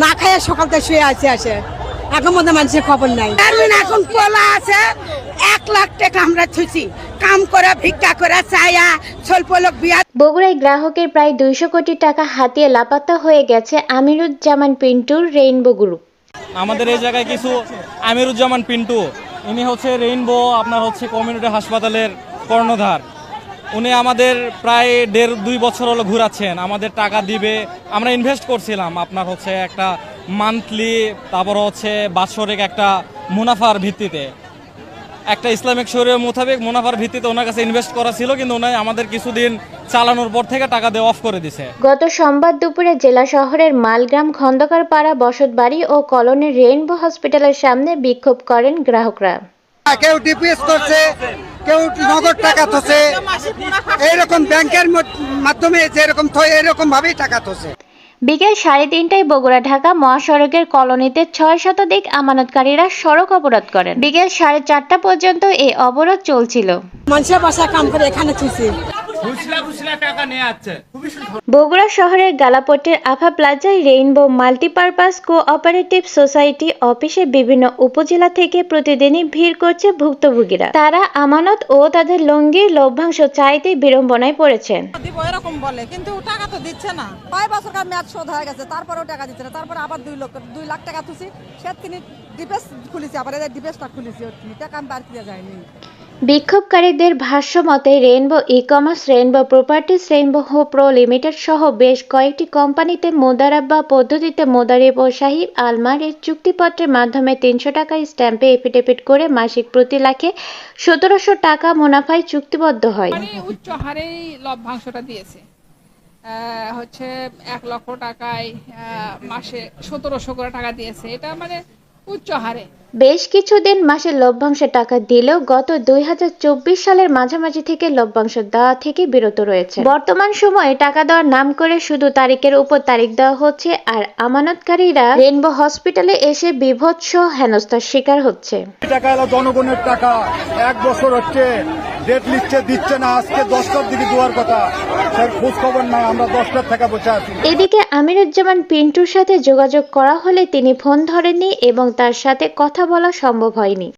না খায় সকাল থেকে শুয়ে আসে এখন মধ্যে মানুষের খবর নাই। এখন পোলা আছে 1,00,000 টাকা আমরা থুছি কাম করে ভিক্ষা করে চায়া স্বল্প লোক বিয়া। বগুড়ায় গ্রাহকের প্রায় 200 কোটি টাকা হাতিয়ে লাপাত্তা হয়ে গেছে আমিরুজ্জামান পিন্টুর রেইনবো গ্রুপ। আমাদের এই জায়গায় কিছু আমিরুজ্জামান পিন্টু, ইনি হচ্ছে রেইনবো আপনার হচ্ছে কমিউনিটি হাসপাতালের কর্ণধার। উনি আমাদের প্রায় 1.5-2 বছর হলো ঘুরাচ্ছেন, আমাদের টাকা দিবে। আমরা ইনভেস্ট করছিলাম আপনার হচ্ছে একটা মান্থলি, তারপর হচ্ছে বাৎসরিক একটা মুনাফার ভিত্তিতে, একটা ইসলামিক শরীয়ত মোতাবেক মুনাফার ভিত্তিতে ওনার কাছে ইনভেস্ট করা ছিল, কিন্তু উনি আমাদের কিছুদিন চালানোর পর থেকে টাকা দিয়ে অফ করে দিছে। গত সোমবার দুপুরে জেলা শহরের মালগ্রাম খন্দকারপাড়া বসতবাড়ি ও কলোনির রেইনবো হসপিটালের সামনে বিক্ষোভ করেন গ্রাহকরা। কেউ ডিপিএস করছে, কেউ নগদ টাকা তোছে, এইরকম ব্যাংকের মাধ্যমে যেরকম এরকম ভাবেই টাকা তোছে। বিকেল 3:30টায় বগুড়া ঢাকা মহাসড়কের কলোনিতে 6 শতাধিক আমানতকারীরা সড়ক অবরোধ করেন। বিকেল 4:30টা পর্যন্ত এই অবরোধ চলছিল। মানুষের বাসায় কাম করে এখানে থুছি। বগুড়া শহরের গালাপট্টির আফা প্লাজায় রেইনবো মাল্টিপারপাস কোঅপারেটিভ সোসাইটি অফিসে বিভিন্ন উপজেলা থেকে প্রতিদিনই ভিড় করছে ভুক্তভোগীরা। তারা আমানত ও তাদের লঙ্গির লভ্যাংশ চাইতে বিড়ম্বনায় পড়েছেন। এরকম বলে কিন্তু টাকা তো দিচ্ছে না। 5 বছরকার মেয়াদ শোধ হয়ে গেছে, তারপরেও টাকা দিচ্ছে না। তারপরে আবার 2 লাখ টাকা তুলছি, সে তিনি ডিপেস খুলেছি, আবার এদের ডিপেসটা খুলেছি, টাকা আমি বার দিয়ে যায়নি। বিক্ষোভকারীদের ভাষ্য মতে Rainbow e-commerce, Rainbow Properties, Rainbow Pro Limited সহ বেশ কয়েকটি কোম্পানিতে মোদারাব বা পদ্ধতিতে মোদারিব ও সাহিব আলমারির চুক্তিপত্রের মাধ্যমে 300 টাকার স্ট্যাম্পে এফিডেভিট করে মাসিক প্রতি লাখে 1700 টাকা মুনাফায় চুক্তিবদ্ধ হয়। উচ্চ হারেই লভ্যাংশটা দিয়েছে, হচ্ছে 1 লক্ষ টাকায় মাসে 1700 করে টাকা দিয়েছে। এটা মানে উচ্চ হারে। বেশ কিছুদিন মাসে লভ্যাংশের টাকা দিলেও গত 2024 সালের মাঝামাঝি থেকে লভ্যাংশ দেওয়া থেকে বিরত রয়েছে। বর্তমান সময়ে টাকা দেওয়ার নাম করে শুধু তারিখের উপর তারিখ দেওয়া হচ্ছে, আর আমানতকারীরা রেইনবো হসপিটালে এসে বিভৎস হেনস্থার শিকার হচ্ছে। টাকা এলো জনগণের টাকা, 1 বছর হচ্ছে ডেট লিখছে, দিচ্ছে না। আজকে 10টার দিকে দেওয়ার কথা, স্যার খোঁজ খবর নাই, আমরা 10টার টাকা বসে আছি। এদিকে আমিরুজ্জামান পিন্টুর সাথে যোগাযোগ করা হলে তিনি ফোন ধরেননি এবং তার সাথে কথা বলা সম্ভব হয়নি।